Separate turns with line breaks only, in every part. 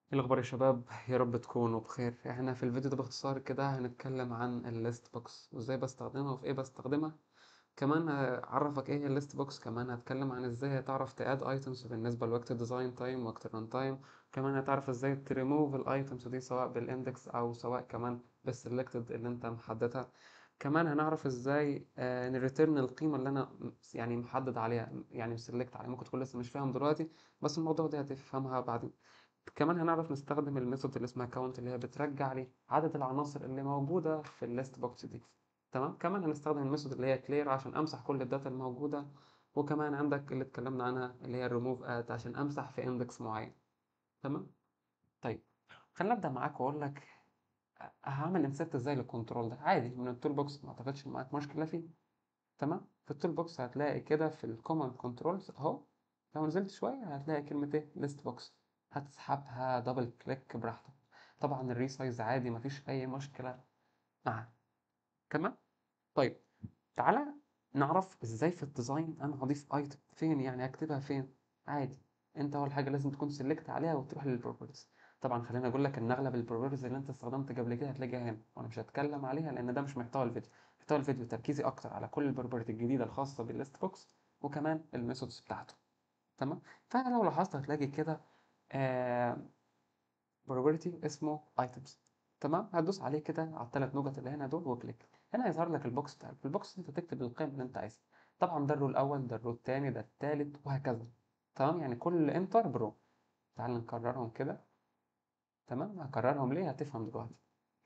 إيه الأخبار يا شباب؟ يا رب تكونوا بخير. احنا في الفيديو ده باختصار كده هنتكلم عن الليست بوكس وازاي بستخدمها وفي ايه بستخدمها. كمان هعرفك ايه هي الليست بوكس. كمان هتكلم عن ازاي هتعرف تاد ايتمز بالنسبة لوقت الديزاين تايم ووقت الران تايم. كمان هتعرف ازاي تريموف الايتمز دي سواء بالاندكس او سواء كمان بالسلكتد اللي انت محددها. كمان هنعرف ازاي نريتيرن القيمة اللي انا يعني محدد عليها، يعني مسلكت عليها. ممكن تكون لسه مش فاهم دلوقتي، بس الموضوع ده هتفهمها بعدين. كمان هنعرف نستخدم الميثود اللي اسمها كاونت، اللي هي بترجع لي عدد العناصر اللي موجودة في الليست بوكس دي. تمام. كمان هنستخدم الميثود اللي هي كلير عشان امسح كل الداتا الموجودة. وكمان عندك اللي اتكلمنا عنها اللي هي الريموف ات عشان امسح في اندكس معين. تمام. طيب، خلينا ابدا معاك واقول لك هعمل انسert ازاي للكنترول ده عادي من التول بوكس، ما اعتقدش معاك مشكلة فيه. تمام. في التول بوكس هتلاقي كده في الكوماند كنترولز اهو، لو نزلت شويه هتلاقي كلمه ايه ليست بوكس. هتسحبها دبل كليك براحتك. طبعا الريسايز عادي مفيش اي مشكله معاه. تمام. طيب، تعالى نعرف ازاي في الديزاين انا هضيف ايتم فين، يعني هكتبها فين. عادي، انت اول حاجه لازم تكون سيلكت عليها وتروح للبروبرتيز. طبعا خليني اقول لك ان اغلب البروبرتيز اللي انت استخدمت قبل كده هتلاقيها هنا، وانا مش هتكلم عليها لان ده مش محتوى الفيديو. محتوى الفيديو تركيزي اكتر على كل البروبرتي الجديده الخاصه بالليست بوكس وكمان الميثودز بتاعته. تمام. فانا لو لاحظت هتلاقي كده بروبرتي اسمه ايتمز. تمام. هتدوس عليه كده على الثلاث نقط اللي هنا دول وكليك. هنا هيظهر لك البوكس بتاعك. في البوكس انت تكتب القيم اللي انت عايزها. طبعا ده الرو الاول، ده الرو الثاني، ده الثالث وهكذا. تمام، يعني كل انتر برو. تعال نكررهم كده. تمام. هكررهم ليه هتفهم دلوقتي.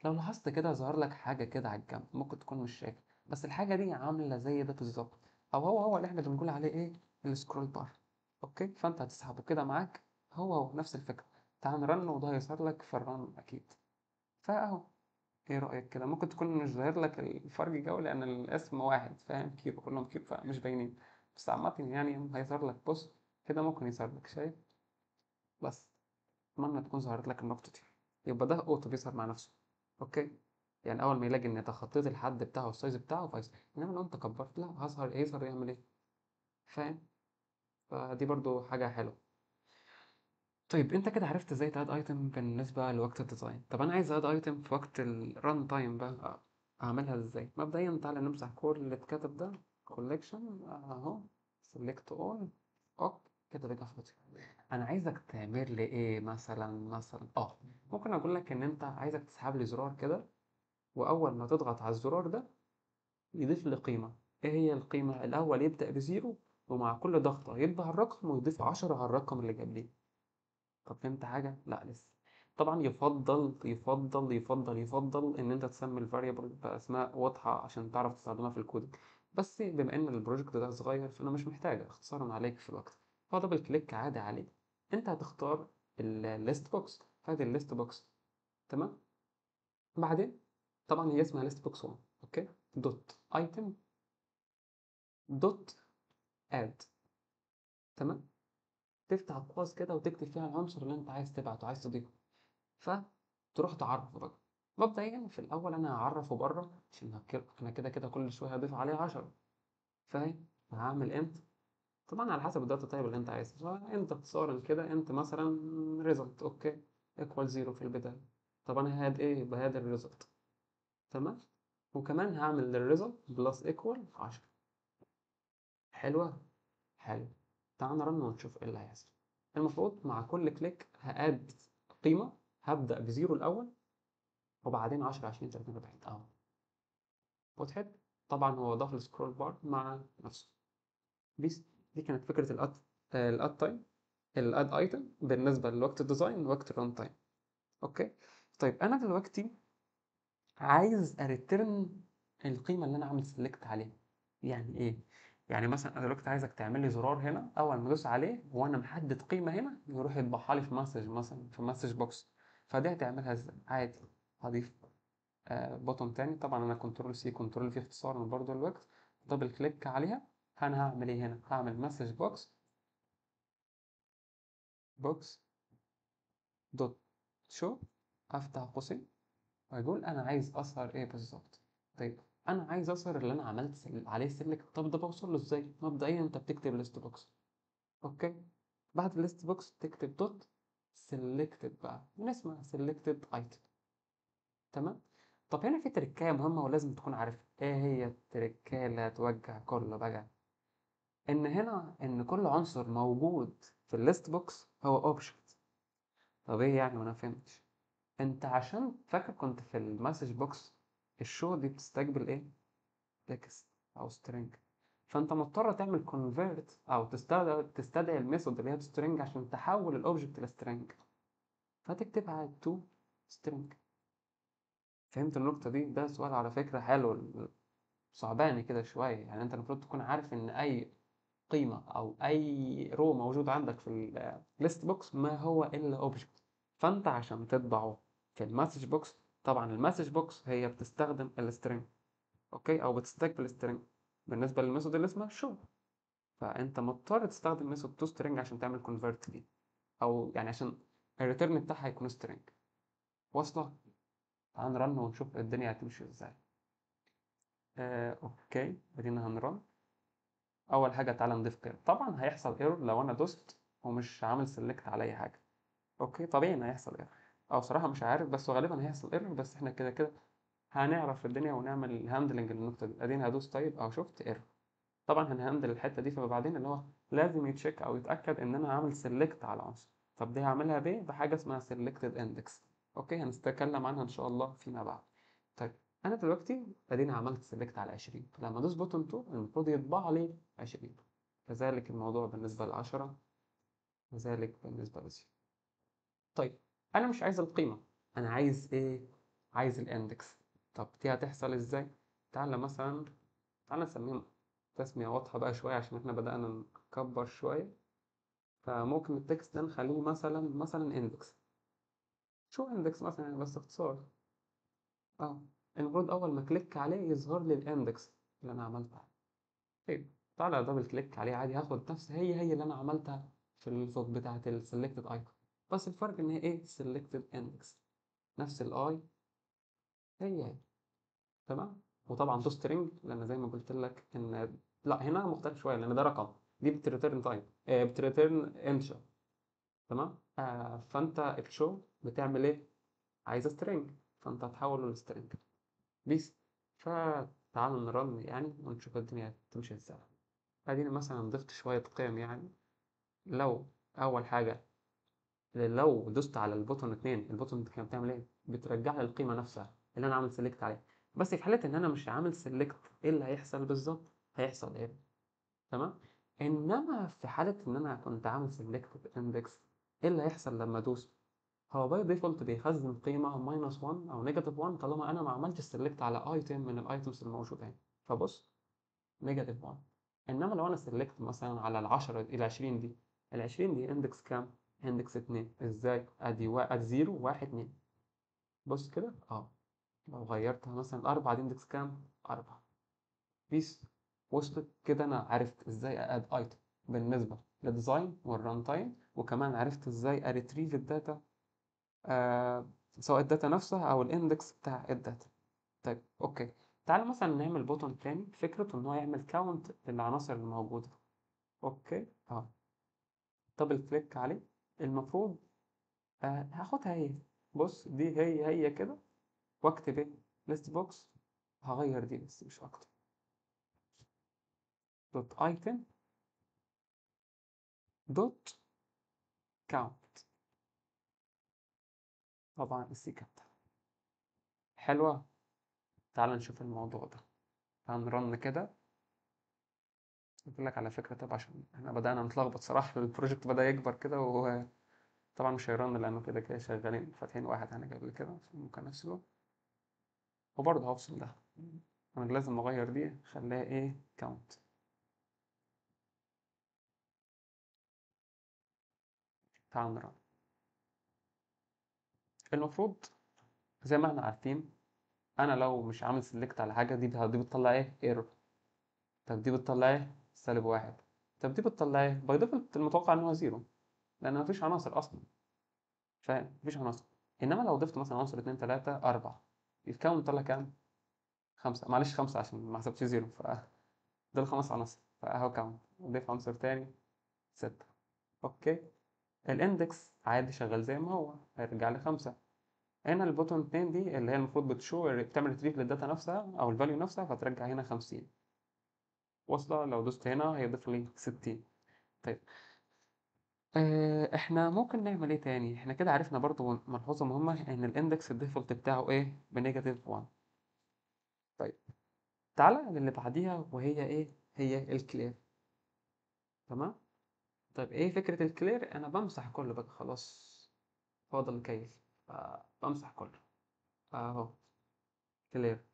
لو لاحظت كده ظهر لك حاجه كده على الجنب، ممكن تكون مش شايف، بس الحاجه دي عامله زي ده بالظبط، او هو اللي احنا بنقول عليه ايه، السكرول بار. اوكي، فانت هتسحبه كده معاك. هو نفس الفكره. تعال نرن وده هيظهر لك في الرن اكيد. فاهو. ايه رأيك كده؟ ممكن تكون مش ظاهر لك الفرق جو لان الاسم واحد، فاهم؟ كيبو كلهم كيبو فمش باينين. بس عامة يعني هيظهر لك، بص كده ممكن يظهر لك، شايف؟ بس اتمنى تكون ظهرت لك النقطة دي. يبقى ده اوتو بيظهر مع نفسه. اوكي. يعني اول ما يلاقي ان تخطيت الحد بتاعه السايز بتاعه فيظهر، انما لو انت كبرت لا هيظهر يعمل ايه؟ فاهم؟ فدي برضو حاجة حلوة. طيب انت كده عرفت ازاي تاد ايتم بالنسبه لوقت الديزاين. طب انا عايز اد ايتم في وقت الران تايم بقى، اعملها ازاي؟ مبدئيا تعالى نمسح كل اللي اتكتب ده. كولكشن اهو. سيلكت اول. اوك. كده بقى فاضي. انا عايزك تعمل لي ايه مثلا ممكن اقول لك ان انت عايزك تسحب لي زرار كده، واول ما تضغط على الزرار ده يضيف لي قيمه. ايه هي القيمه؟ الاول يبدا بزيرو، ومع كل ضغطه يطبع الرقم ويضيف 10 على الرقم اللي قبليه. طب فهمت حاجة؟ لا لسه. طبعا يفضل ان انت تسمي الفاريبل باسماء واضحة عشان تعرف تستخدمها في الكودينج. بس بما ان البروجكت ده صغير فانا مش محتاج اختصارا عليك في الوقت. فدبل كليك عادي عليه. انت هتختار الليست بوكس، فادي الليست بوكس. تمام. بعدين طبعا هي اسمها ليست بوكس 1. اوكي. دوت ايتم دوت اد. تمام. تفتح القوس كده وتكتب فيها العنصر اللي انت عايز تبعته، عايز تضيفه. فتروح تعرفه بقى. مبدئيا في الاول انا هعرفه بره عشان انا كده كده كل شويه هضيف عليه 10. فاهم؟ هعمل انت. طبعا على حسب الداتا تايب اللي انت عايزه. انت اختصارا كده انت مثلا ريزلت. اوكي. ايكوال زيرو في البدايه. طب انا هاد ايه؟ يبقى هاد الريزلت. تمام. وكمان هعمل للريزلت بلس ايكوال 10. حلوه. حلو. تعال نرن ونشوف ايه اللي هيحصل. المفروض مع كل كليك هاد قيمه. هبدأ بزيرو الأول، وبعدين 10 20 30 40 اهو. وضحت. طبعا هو ضاف السكرول بار مع نفسه. دي دي كانت فكره الاد تايم، الاد ايتم بالنسبه لوقت الديزاين ووقت الران تايم. اوكي. طيب انا دلوقتي عايز اريترن القيمه اللي انا عامل سيلكت عليها. يعني ايه؟ يعني مثلا انا دلوقتي عايزك تعمل لي زرار هنا، اول ما ادوس عليه وانا محدد قيمه هنا يروح يطبعها لي في مسج، مثلا في مسج بوكس. فدي هتعملها ازاي؟ عادي. هضيف بوتون تاني. طبعا انا كنترول سي كنترول في اختصار من برضو الوقت. دبل كليك عليها. انا هعمل ايه هنا؟ هعمل مسج بوكس. بوكس دوت شو. افتح قوسين واقول انا عايز اظهر ايه بالظبط. طيب انا عايز اظهر اللي انا عملت عليه سيلكت. طب ده بوصل له ازاي؟ مبدئيا انت بتكتب ليست بوكس. اوكي. بعد الليست بوكس تكتب دوت selected بقى من اسمها selected item. تمام. طب هنا في تركاية مهمة ولازم تكون عارفها. ايه هي التركاية اللي هتوجه كله بقى؟ ان هنا ان كل عنصر موجود في الليست بوكس هو اوبجكت. طب ايه يعني؟ ما انا فهمتش. انت عشان فاكر كنت في المسج بوكس الشو دي بتستقبل ايه؟ تكست او سترينج. فانت مضطر تعمل كونفيرت او تستدعي الميثود اللي هي سترينج عشان تحول الاوبجكت لسترينج، فتكتبها تو سترينج. فهمت النقطة دي؟ ده سؤال على فكرة حلو، صعباني كده شوية. يعني انت المفروض تكون عارف ان اي قيمة او اي رو موجود عندك في الليست بوكس ما هو الا اوبجكت. فانت عشان تطبعه في المسج بوكس، طبعا المسج بوكس هي بتستخدم السترينج، اوكي، او بتستقبل السترينج بالنسبة للميثود اللي اسمها شو. فانت مضطر تستخدم ميثود تو سترينج عشان تعمل كونفرت دي، او يعني عشان الريتيرن بتاعها يكون سترينج. واصلة؟ تعال نرن ونشوف الدنيا هتمشي ازاي. اوكي، بدينا هنرن. اول حاجه تعالى نضيف قيم. طبعا هيحصل ايرور لو انا دوست ومش عامل سيلكت على اي حاجه. اوكي، طبيعي ان هيحصل ايرور، او صراحه مش عارف، بس غالبا هيحصل ايرور. بس احنا كده كده هنعرف الدنيا ونعمل هاندلنج للنقطه دي. اديني هدوس طيب، او شفت ايرور. طبعا هنهندل الحته دي فبعدين، اللي هو لازم يتشيك او يتاكد ان انا عامل سيلكت على عنصر. طب دي هعملها بايه؟ بحاجه اسمها سيلكتد اندكس. اوكي، هنتكلم عنها ان شاء الله فيما بعد. طيب، انا دلوقتي اديني عملت سيلكت على 20، لما ادوس بوتون 2 المفروض يطبع لي 20. كذلك الموضوع بالنسبه ل 10، كذلك بالنسبه ل 0. طيب، انا مش عايز القيمه، انا عايز ايه؟ عايز الاندكس. طب دي هتحصل ازاي؟ تعالى مثلا، تعالى نسميهم تسمية واضحة بقى شوية عشان احنا بدأنا نكبر شوية. فممكن التكست ده نخليه مثلا اندكس. شو اندكس مثلا يعني؟ بس اختصار. اه، المفروض اول ما كليك عليه يظهر لي الاندكس اللي انا عملتها. طيب، تعالى دبل كليك عليه عادي، هاخد نفس هي اللي انا عملتها في الصوت بتاعة السلكتد ايكون. بس الفرق ان هي ايه؟ سلكتد اندكس. نفس الاي هي. تمام. وطبعا تو سترينج، لان زي ما قلت لك ان لا، هنا مختلف شويه لان ده رقم، دي بتريتيرن تايب، بتريتيرن انشا. تمام. فانت الشو بتعمل ايه؟ عايزه سترينج، فانت هتحوله لسترينج. بيس. فتعالوا نرن يعني ونشوف الدنيا تمشي ازاي. اديني مثلا ضفت شويه قيم يعني. لو اول حاجه، لو دوست على البوتون 2، البوتون كانت بتعمل ايه؟ بترجع لي القيمه نفسها اللي انا عامل سيلكت عليها. بس في حاله ان انا مش عامل سيلكت، ايه اللي هيحصل بالظبط؟ هيحصل ايه؟ تمام. انما في حاله ان انا كنت عامل سيلكت اندكس، ايه اللي هيحصل لما ادوس؟ هو باي ديفولت بيخزن قيمه ماينس 1 او نيجاتيف 1 طالما انا ما عملتش سيلكت على ايتم من الايتمز الموجوده هنا. فبص، نيجاتيف 1. انما لو انا سيلكت مثلا على ال 10 الى 20 دي، ال 20 دي اندكس كام؟ اندكس 2. ازاي؟ ادي 0 1 2. بص كده، لو غيرتها مثلا 4 دي اندكس كام؟ 4. بيس. وصلت كده؟ انا عرفت ازاي اد ايتم بالنسبه للديزاين والران تايم، وكمان عرفت ازاي اريتريف الداتا، سواء الداتا نفسها او الاندكس بتاع الداتا. طيب اوكي، تعال مثلا نعمل بوتون تاني فكرته ان هو يعمل كاونت للعناصر الموجوده. اوكي، دبل كليك عليه. المفروض هاخدها هي. بص، دي هي كده، واكتب ايه؟ ليست بوكس. هغير دي بس مش اكتر. دوت ايتم دوت كاونت. طبعا السي كابيتال. حلوه. تعال نشوف الموضوع ده. هنرن كده. قلت لك على فكره، طب عشان احنا بدأنا نتلخبط صراحه، البروجكت بدأ يكبر كده، وطبعا مش هيرن لانه كده كده شغالين فاتحين واحد هنا قبل كده ممكن نفسه. وبرضه هفصل ده، انا لازم اغير دي خليها ايه؟ كاونت. تعال نرن. المفروض زي ما احنا عارفين، انا لو مش عامل سيلكت على حاجه، دي بتطلع ايه؟ ايرور. طب دي بتطلع ايه؟ -1. طب دي بتطلع ايه؟ باي ديفولت المتوقع ان هو 0، لان مفيش عناصر اصلا. فاهم؟ مفيش عناصر. انما لو ضفت مثلا عنصر 2 3 4، الكاونت طلع كام؟ 5. معلش 5 عشان ما حسبتش 0. دول 5 عناصر، فاهو كاونت. ضيف عنصر تاني 6. اوكي. الاندكس عادي شغال زي ما هو، هيرجع لي 5. هنا البوتون 2 دي اللي هي المفروض بتعمل ريتريف للداتا نفسها او الفاليو نفسها، فترجع هنا 50. واصلة؟ لو دوست هنا هيضيف لي 60. طيب، احنا ممكن نعمل ايه تاني؟ احنا كده عرفنا برضو ملحوظة مهمة، ان الاندكس الديفولت بتاعه ايه؟ بنيجاتيف 1. طيب، تعالى للي بعديها وهي ايه؟ هي الكلير. تمام. طيب، ايه فكرة الكلير؟ انا بمسح كله بقى خلاص، فاضل كيس، بمسح كله اهو. كلير.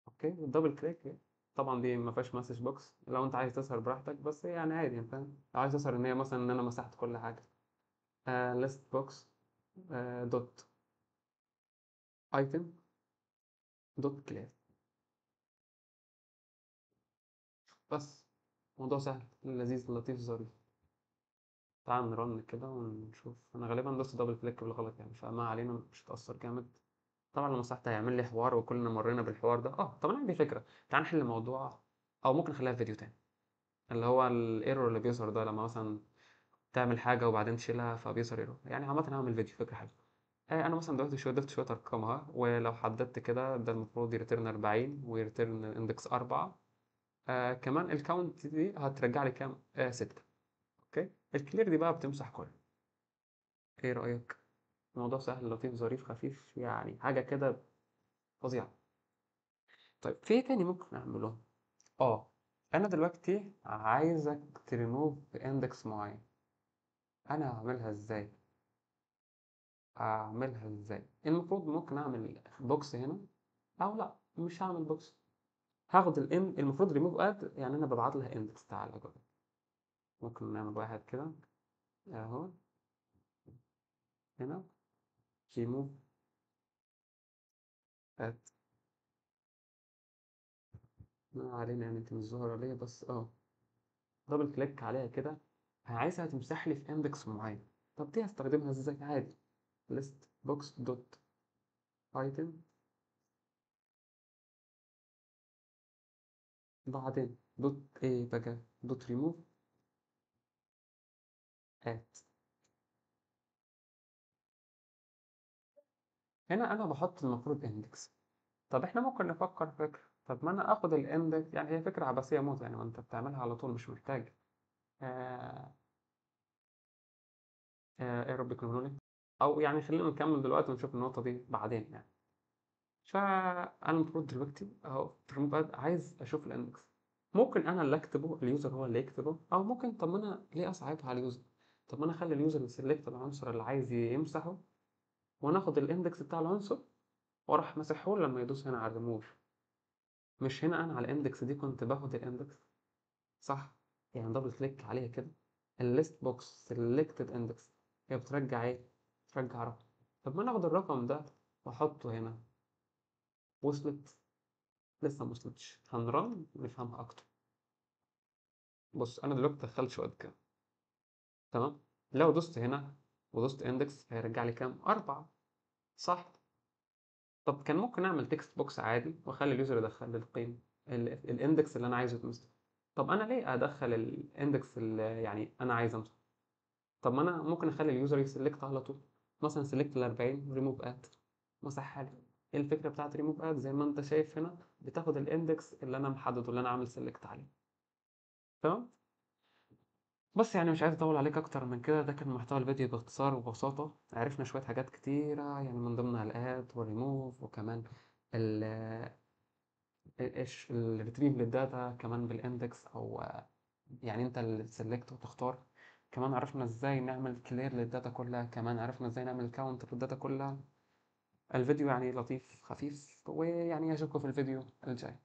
اوكي، دبل كليك. طبعا دي ما فيهاش مسج بوكس، لو انت عايز تظهر براحتك، بس يعني عادي يعني، فاهم؟ لو عايز تظهر ان هي مثلا ان انا مسحت كل حاجة. ليست بوكس دوت ايتم دوت كلير. بس موضوع سهل لذيذ لطيف ظريف. تعال نرن كده ونشوف. انا غالبا دوست دبل كليك بالغلط يعني، فما علينا، مش هتأثر جامد. طبعا لو مسحت هيعمل لي حوار، وكلنا مرينا بالحوار ده. طب انا عندي فكرة. تعال نحل الموضوع، او ممكن نخليها في فيديو تاني. اللي هو الايرور اللي بيظهر ده لما مثلا تعمل حاجة وبعدين تشيلها فبيظهر ايرور، يعني عامة هعمل فيديو، فكرة حلوة. انا مثلا دلوقتي ضفت شوية ارقام اهو، ولو حددت كده ده المفروض يريتيرن 40 ويريتيرن اندكس 4. كمان الكاونت دي هترجع لي كام؟ 6. اوكي، الكلير دي بقى بتمسح كله. ايه رأيك؟ الموضوع سهل لطيف ظريف خفيف، يعني حاجة كده فظيعة. طيب، في إيه تاني ممكن نعمله؟ اه انا دلوقتي عايزك تريموف اندكس معين. انا هعملها ازاي؟ المفروض ممكن اعمل بوكس هنا، او لا مش هعمل بوكس. هاخد المفروض ريموف اد، يعني انا ببعت لها اندكس. تعالى جرب. ممكن نعمل واحد كده اهو، هنا ريموف اد. ما علينا يعني، انت مش ظاهرة ليه بس دبل كليك عليها كده. عايزها تمسح لي في اندكس معين. طب دي هستخدمها ازاي؟ عادي. list box dot item، بعدين دوت ايه بقى، دوت ريموف ات. هنا انا بحط المفروض اندكس. طب احنا ممكن نفكر فكرة. طب ما انا اخد الاندكس، يعني هي فكرة عبثية موت يعني، وانت بتعملها على طول مش محتاج آه ايروبيك نمروني. او يعني خلينا نكمل دلوقتي ونشوف النقطة دي بعدين يعني. فانا المفروض دلوقتي اهو في المبادئ عايز اشوف الاندكس. ممكن انا اللي اكتبه، اليوزر هو اللي يكتبه، او ممكن طب ما انا ليه اصعبها على اليوزر؟ طب ما انا اخلي اليوزر يسلكت العنصر اللي عايز يمسحه، وانا اخد الاندكس بتاع العنصر واروح مسحه لما يدوس هنا على الريموف. مش هنا انا على الاندكس دي كنت باخد الاندكس؟ صح. يعني دبل كليك عليها كده، الليست بوكس سيلكتد اندكس، هي بترجع ايه؟ بترجع رقم. طب ما انا اخد الرقم ده واحطه هنا. وصلت؟ لسه ما وصلتش، هنرن نفهمها اكتر. بص، انا دلوقتي دخلت شويه كام. تمام. لو دوست هنا ودوست اندكس هيرجع لي كام؟ 4. صح. طب كان ممكن اعمل تكست بوكس عادي واخلي اليوزر يدخل لي القيمه، الاندكس اللي انا عايزه يتمسح. طب انا ليه ادخل الاندكس اللي يعني انا عايز امسح؟ طب ما انا ممكن اخلي اليوزر يسلكت على طول، مثلا سلكت ال 40 ريموف اد، مسحها لي. ايه الفكره بتاعت ريموف اد؟ زي ما انت شايف هنا بتاخد الاندكس اللي انا محدده، اللي انا عامل سلكت عليه. تمام. بس يعني مش عايز اطول عليك اكتر من كده، ده كان محتوى الفيديو باختصار وببساطه. عرفنا شويه حاجات كتيره يعني، من ضمنها الاد والريموف، وكمان ال ايش الريتريف للداتا كمان بالاندكس، او يعني انت اللي تسلكت وتختار. كمان عرفنا ازاي نعمل كلير للداتا كلها، كمان عرفنا ازاي نعمل كاونت للداتا كلها. الفيديو يعني لطيف خفيف، ويعني اشوفكم في الفيديو الجاي.